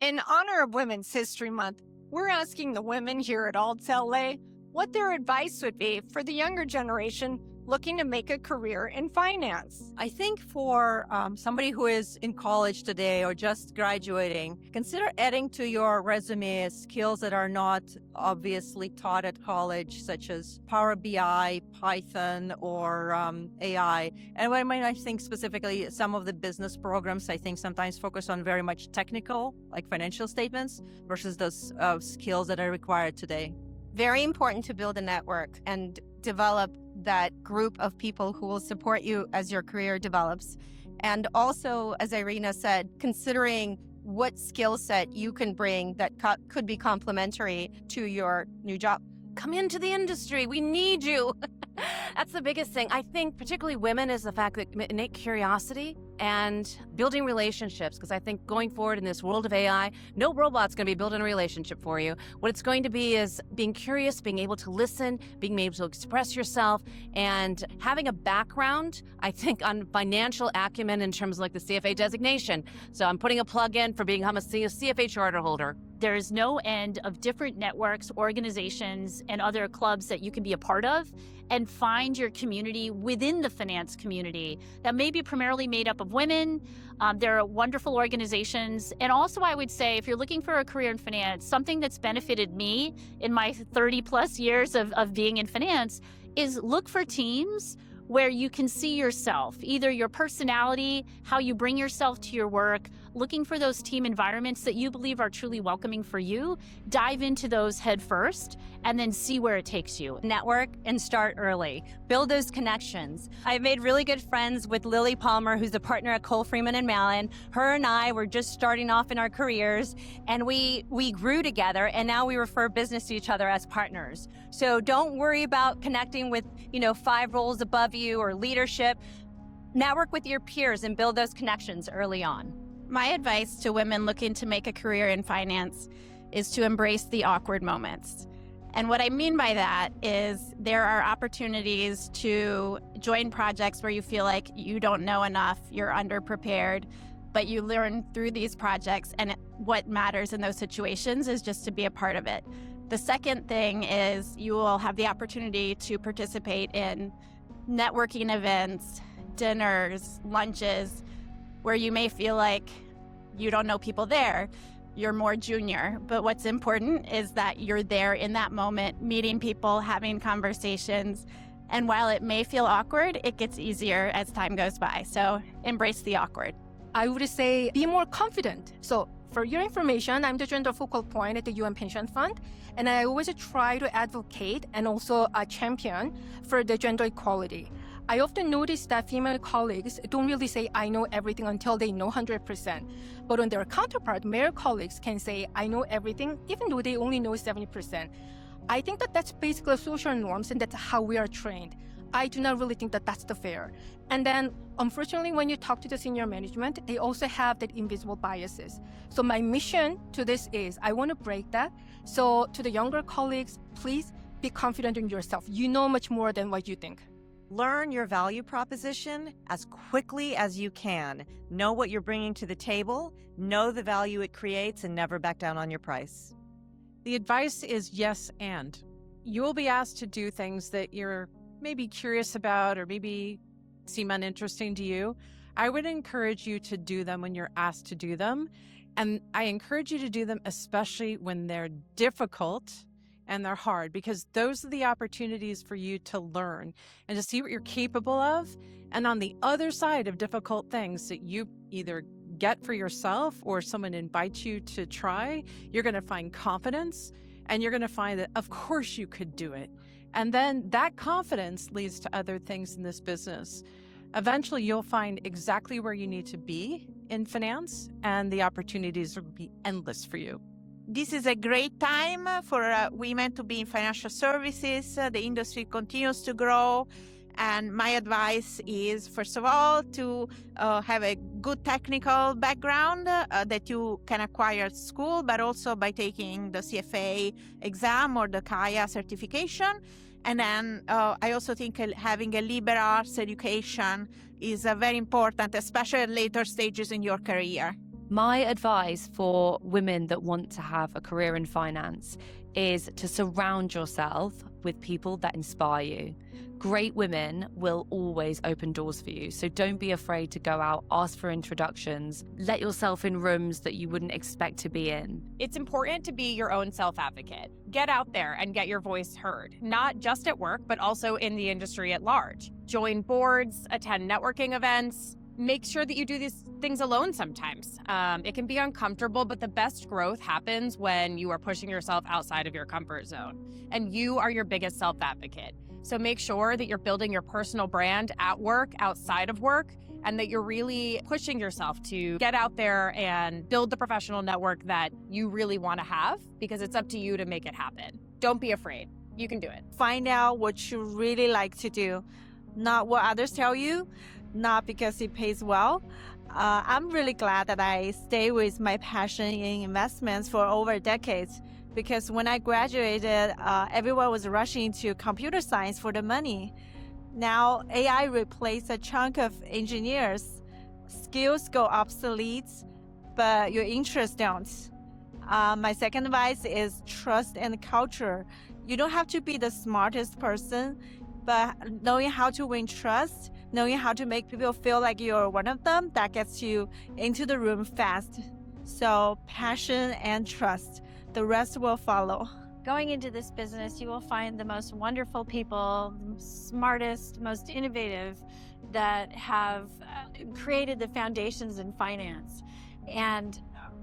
In honor of Women's History Month, we're asking the women here at ALTSLA what their advice would be for the younger generation looking to make a career in finance. I think for somebody who is in college today or just graduating, consider adding to your resume skills that are not obviously taught at college, such as Power BI, Python, or AI. And when I think specifically some of the business programs, I think sometimes focus on very much technical, like financial statements, versus those skills that are required today. Very important to build a network and develop that group of people who will support you as your career develops. And also, as Irina said, considering what skill set you can bring that could be complementary to your new job. Come into the industry. We need you. That's the biggest thing. I think particularly women is the fact that innate curiosity and building relationships, because I think going forward in this world of AI, no robot's going to be building a relationship for you. What it's going to be is being curious, being able to listen, being able to express yourself, and having a background, I think, on financial acumen in terms of like the CFA designation. So I'm putting a plug in for becoming a CFA charter holder. There is no end of different networks, organizations, and other clubs that you can be a part of and find your community within the finance community that may be primarily made up of women. There are wonderful organizations. And also, I would say, if you're looking for a career in finance, something that's benefited me in my 30 plus years of being in finance is look for teams where you can see yourself, either your personality, how you bring yourself to your work, looking for those team environments that you believe are truly welcoming for you. Dive into those head first and then see where it takes you. Network and start early. Build those connections. I've made really good friends with Lily Palmer, who's a partner at Cole Freeman & Malin. Her and I were just starting off in our careers, and we grew together, and now we refer business to each other as partners. So don't worry about connecting with, 5 roles above you or leadership. Network with your peers and build those connections early on. My advice to women looking to make a career in finance is to embrace the awkward moments. And what I mean by that is there are opportunities to join projects where you feel like you don't know enough, you're underprepared, but you learn through these projects, and what matters in those situations is just to be a part of it. The second thing is you will have the opportunity to participate in networking events, dinners, lunches, where you may feel like you don't know people there, you're more junior. But what's important is that you're there in that moment, meeting people, having conversations. And while it may feel awkward, it gets easier as time goes by. So embrace the awkward. I would say be more confident. So for your information, I'm the gender focal point at the UN Pension Fund, and I always try to advocate and also champion for the gender equality. I often notice that female colleagues don't really say, I know everything until they know 100%. But on their counterpart, male colleagues can say, I know everything, even though they only know 70%. I think that that's basically social norms, and that's how we are trained. I do not really think that that's the fair. And then, unfortunately, when you talk to the senior management, they also have that invisible biases. So my mission to this is, I want to break that. So to the younger colleagues, please be confident in yourself. You know much more than what you think. Learn your value proposition as quickly as you can. Know what you're bringing to the table, know the value it creates, and never back down on your price. The advice is yes and. You will be asked to do things that you're maybe curious about or maybe seem uninteresting to you. I would encourage you to do them when you're asked to do them. And I encourage you to do them especially when they're difficult and they're hard, because those are the opportunities for you to learn and to see what you're capable of. And on the other side of difficult things that you either get for yourself or someone invites you to try, you're going to find confidence, and you're going to find that, of course, you could do it. And then that confidence leads to other things in this business. Eventually, you'll find exactly where you need to be in finance, and the opportunities will be endless for you. This is a great time for women to be in financial services. The industry continues to grow. And my advice is, first of all, to have a good technical background that you can acquire at school, but also by taking the CFA exam or the CAIA certification. And then I also think having a liberal arts education is very important, especially at later stages in your career. My advice for women that want to have a career in finance is to surround yourself with people that inspire you. Great women will always open doors for you, so don't be afraid to go out, ask for introductions, let yourself in rooms that you wouldn't expect to be in. It's important to be your own self-advocate. Get out there and get your voice heard, not just at work, but also in the industry at large. Join boards, attend networking events. Make sure that you do these things alone sometimes. It can be uncomfortable, but the best growth happens when you are pushing yourself outside of your comfort zone. And you are your biggest self-advocate. So make sure that you're building your personal brand at work, outside of work, and that you're really pushing yourself to get out there and build the professional network that you really want to have, because it's up to you to make it happen. Don't be afraid. You can do it. Find out what you really like to do, not what others tell you, not because it pays well. I'm really glad that I stay with my passion in investments for over decades, because when I graduated, everyone was rushing to computer science for the money. Now AI replaced a chunk of engineers. Skills go obsolete, but your interests don't. My second advice is trust and culture. You don't have to be the smartest person, but knowing how to win trust, knowing how to make people feel like you're one of them, that gets you into the room fast. So passion and trust. The rest will follow. Going into this business, you will find the most wonderful people, smartest, most innovative, that have created the foundations in finance. And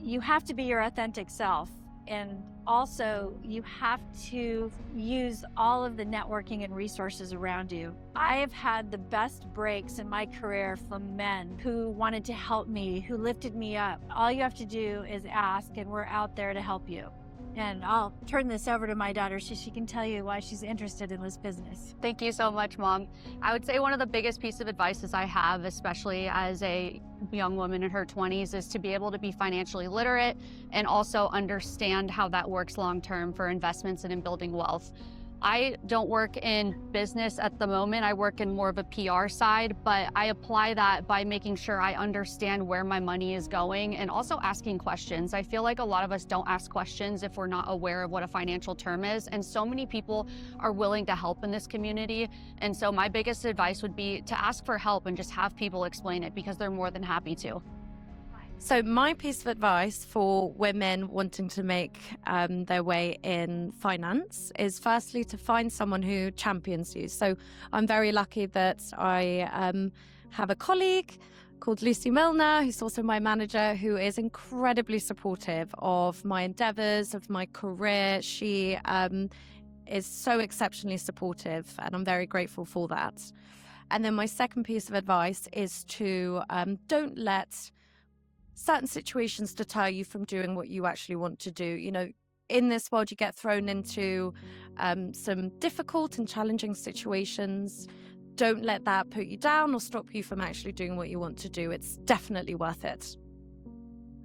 you have to be your authentic self. And also, you have to use all of the networking and resources around you. I have had the best breaks in my career from men who wanted to help me, who lifted me up. All you have to do is ask, and we're out there to help you. And I'll turn this over to my daughter so she can tell you why she's interested in this business. Thank you so much, Mom. I would say one of the biggest pieces of advice I have, especially as a young woman in her 20s, is to be able to be financially literate and also understand how that works long-term for investments and in building wealth. I don't work in business at the moment. I work in more of a PR side, but I apply that by making sure I understand where my money is going and also asking questions. I feel like a lot of us don't ask questions if we're not aware of what a financial term is, and so many people are willing to help in this community. And so my biggest advice would be to ask for help and just have people explain it, because they're more than happy to. So my piece of advice for women wanting to make their way in finance is firstly to find someone who champions you. So I'm very lucky that I have a colleague called Lucy Milner, who's also my manager, who is incredibly supportive of my endeavors, of my career. She is so exceptionally supportive, and I'm very grateful for that. And then my second piece of advice is to don't let certain situations deter you from doing what you actually want to do. You know, in this world, you get thrown into some difficult and challenging situations. Don't let that put you down or stop you from actually doing what you want to do. It's definitely worth it.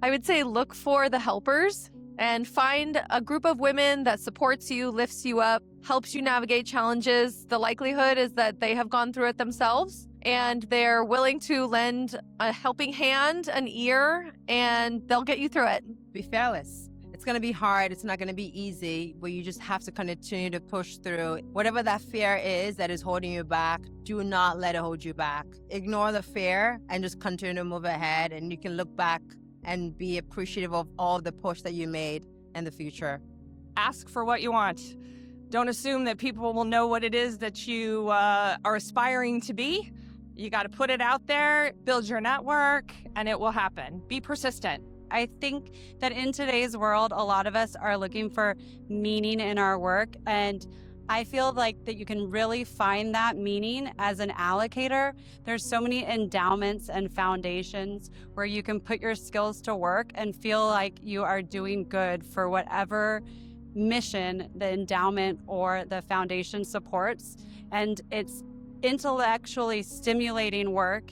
I would say look for the helpers and find a group of women that supports you, lifts you up, helps you navigate challenges. The likelihood is that they have gone through it themselves, and they're willing to lend a helping hand, an ear, and they'll get you through it. Be fearless. It's going to be hard. It's not going to be easy, but you just have to continue to push through. Whatever that fear is that is holding you back, do not let it hold you back. Ignore the fear and just continue to move ahead, and you can look back and be appreciative of all the push that you made in the future. Ask for what you want. Don't assume that people will know what it is that you are aspiring to be. You got to put it out there, build your network, and it will happen. Be persistent. I think that in today's world, a lot of us are looking for meaning in our work. And I feel like that you can really find that meaning as an allocator. There's so many endowments and foundations where you can put your skills to work and feel like you are doing good for whatever mission the endowment or the foundation supports. And it's intellectually stimulating work.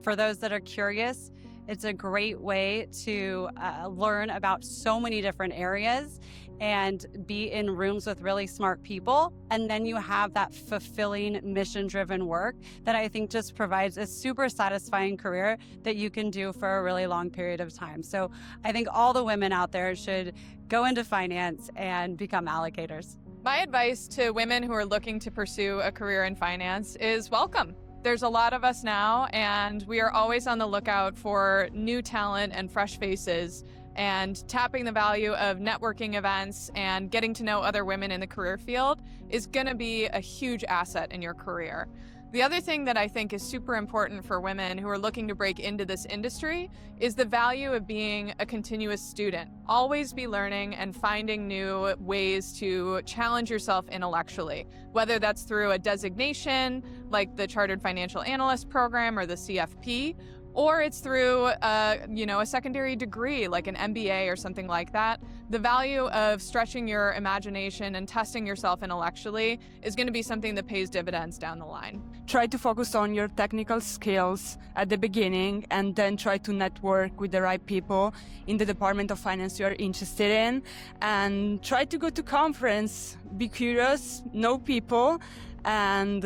For those that are curious, It's a great way to learn about so many different areas and be in rooms with really smart people. And then you have that fulfilling, mission-driven work that I think just provides a super satisfying career that you can do for a really long period of time. So I think all the women out there should go into finance and become allocators. My advice to women who are looking to pursue a career in finance is welcome. There's a lot of us now, and we are always on the lookout for new talent and fresh faces. And tapping the value of networking events and getting to know other women in the career field is going to be a huge asset in your career. The other thing that I think is super important for women who are looking to break into this industry is the value of being a continuous student. Always be learning and finding new ways to challenge yourself intellectually, whether that's through a designation like the Chartered Financial Analyst Program or the CFP, or it's through a secondary degree like an MBA or something like that. The value of stretching your imagination and testing yourself intellectually is going to be something that pays dividends down the line. Try to focus on your technical skills at the beginning and then try to network with the right people in the department of finance you are interested in, and try to go to conference, be curious, know people, and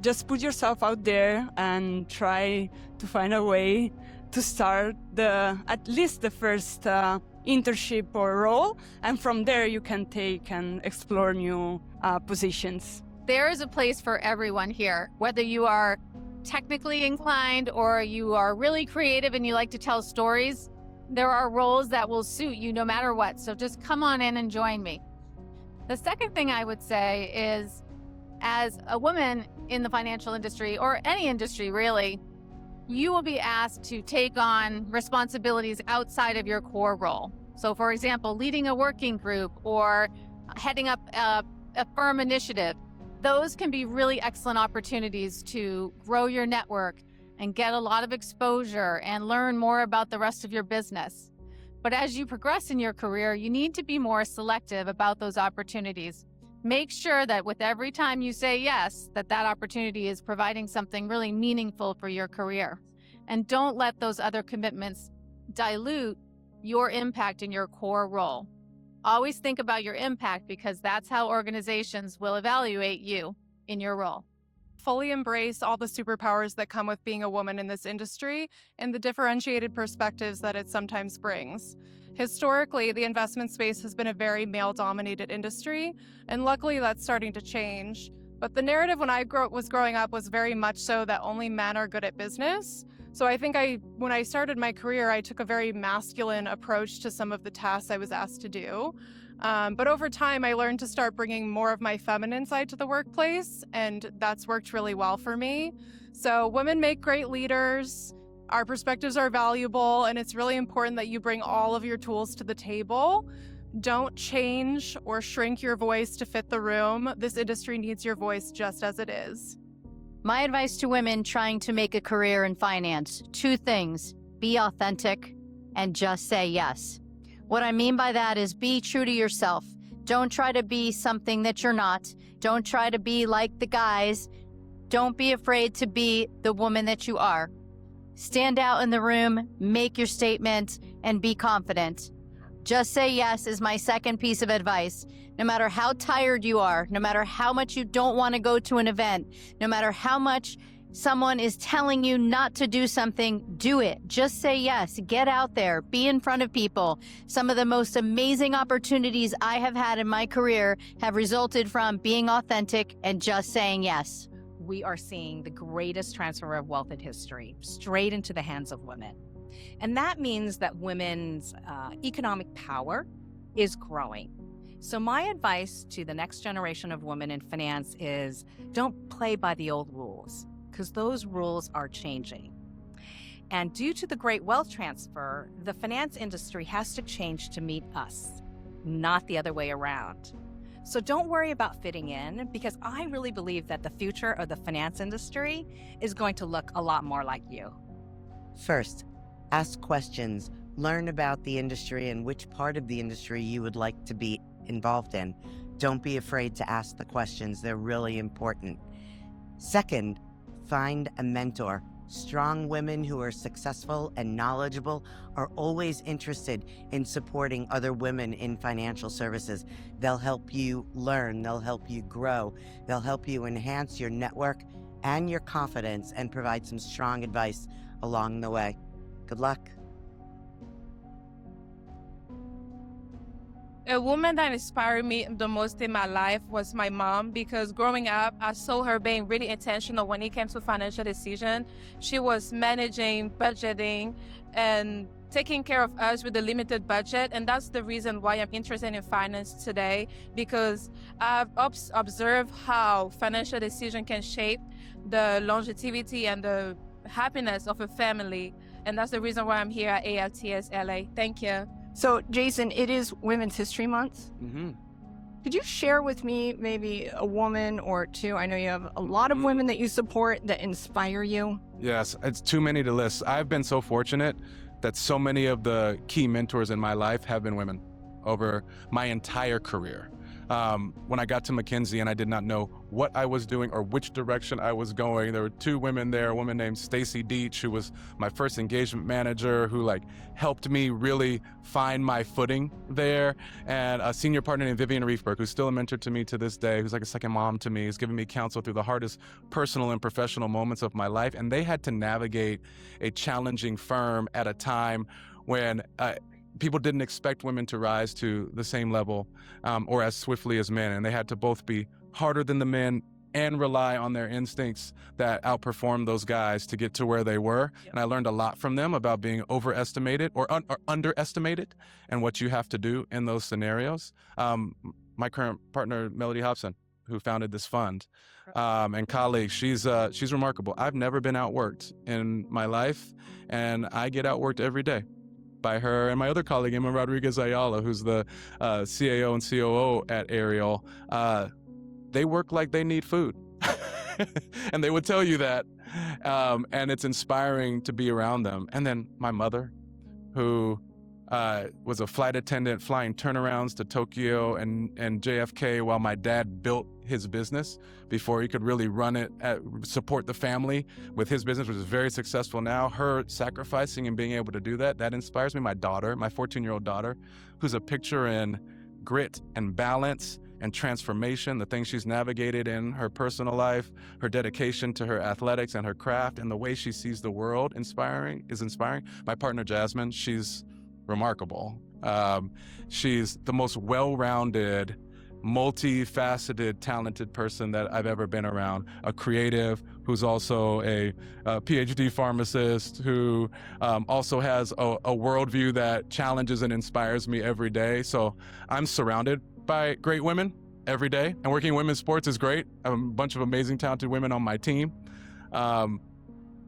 just put yourself out there and try to find a way to start at least the first internship or role, and from there you can take and explore new positions. There is a place for everyone here, whether you are technically inclined or you are really creative and you like to tell stories. There are roles that will suit you no matter what, so just come on in and join me. The second thing I would say is, as a woman in the financial industry, or any industry really, you will be asked to take on responsibilities outside of your core role. So for example, leading a working group or heading up a firm initiative. Those can be really excellent opportunities to grow your network and get a lot of exposure and learn more about the rest of your business. But as you progress in your career, you need to be more selective about those opportunities. Make sure that with every time you say yes, that opportunity is providing something really meaningful for your career. And don't let those other commitments dilute your impact in your core role. Always think about your impact, because that's how organizations will evaluate you in your role. Fully embrace all the superpowers that come with being a woman in this industry and the differentiated perspectives that it sometimes brings. Historically, the investment space has been a very male-dominated industry, and luckily that's starting to change. But the narrative when I was growing up was very much so that only men are good at business. So I think when I started my career, I took a very masculine approach to some of the tasks I was asked to do. But over time, I learned to start bringing more of my feminine side to the workplace, and that's worked really well for me. So women make great leaders. Our perspectives are valuable, and it's really important that you bring all of your tools to the table. Don't change or shrink your voice to fit the room. This industry needs your voice just as it is. My advice to women trying to make a career in finance: 2 things. Be authentic and just say yes. What I mean by that is be true to yourself. Don't try to be something that you're not. Don't try to be like the guys. Don't be afraid to be the woman that you are. Stand out in the room, make your statement, and be confident. Just say yes is my second piece of advice. No matter how tired you are, no matter how much you don't want to go to an event, no matter how much someone is telling you not to do something, do it. Just say yes. Get out there. Be in front of people. Some of the most amazing opportunities I have had in my career have resulted from being authentic and just saying yes. We are seeing the greatest transfer of wealth in history straight into the hands of women. And that means that women's economic power is growing. So my advice to the next generation of women in finance is don't play by the old rules, because those rules are changing. And due to the great wealth transfer, the finance industry has to change to meet us, not the other way around. So don't worry about fitting in, because I really believe that the future of the finance industry is going to look a lot more like you. First, ask questions, learn about the industry and which part of the industry you would like to be involved in. Don't be afraid to ask the questions, they're really important. Second, find a mentor. Strong women who are successful and knowledgeable are always interested in supporting other women in financial services. They'll help you learn, they'll help you grow, they'll help you enhance your network and your confidence and provide some strong advice along the way. Good luck. A woman that inspired me the most in my life was my mom, because growing up, I saw her being really intentional when it came to financial decision. She was managing, budgeting, and taking care of us with a limited budget. And that's the reason why I'm interested in finance today, because I've observed how financial decision can shape the longevity and the happiness of a family. And that's the reason why I'm here at ALTSLA. Thank you. So, Jason, it is Women's History Month. Mm-hmm. Could you share with me maybe a woman or two? I know you have a lot of women that you support that inspire you. Yes, it's too many to list. I've been so fortunate that so many of the key mentors in my life have been women over my entire career. When I got to McKinsey and I did not know what I was doing or which direction I was going, there were two women there, a woman named Stacy Deach, who was my first engagement manager, who helped me really find my footing there, and a senior partner named Vivian Riefberg, who's still a mentor to me to this day, who's like a second mom to me, who's given me counsel through the hardest personal and professional moments of my life. And they had to navigate a challenging firm at a time when people didn't expect women to rise to the same level or as swiftly as men. And they had to both be harder than the men and rely on their instincts that outperformed those guys to get to where they were. And I learned a lot from them about being overestimated or underestimated and what you have to do in those scenarios. My current partner, Melody Hobson, who founded this fund, and colleague, she's remarkable. I've never been outworked in my life, and I get outworked every day by her and my other colleague, Emma Rodriguez Ayala, who's the CAO and COO at Ariel. They work like they need food. And they would tell you that. And it's inspiring to be around them. And then my mother, who was a flight attendant flying turnarounds to Tokyo and JFK while my dad built his business before he could really run it, support the family with his business, which is very successful now. Her sacrificing and being able to do that inspires me. My daughter, my 14-year-old daughter, who's a picture in grit and balance and transformation, the things she's navigated in her personal life, her dedication to her athletics and her craft, and the way she sees the world is inspiring. My partner, Jasmine, she's remarkable. She's the most well-rounded, multifaceted, talented person that I've ever been around. A creative who's also a PhD pharmacist, who also has a worldview that challenges and inspires me every day. So I'm surrounded by great women every day, and working in women's sports is great. I have a bunch of amazing, talented women on my team.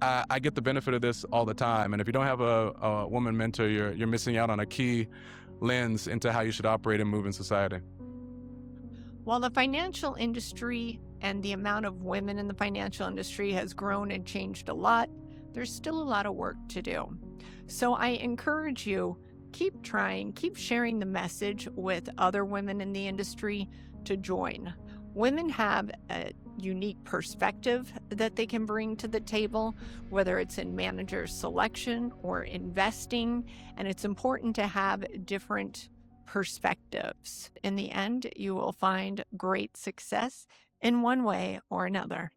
I get the benefit of this all the time, and if you don't have a woman mentor, you're missing out on a key lens into how you should operate and move in society. While the financial industry and the amount of women in the financial industry has grown and changed a lot, there's still a lot of work to do. So I encourage you, keep trying, keep sharing the message with other women in the industry to join. Women have a unique perspective that they can bring to the table, whether it's in manager selection or investing, and it's important to have different perspectives. In the end, you will find great success in one way or another.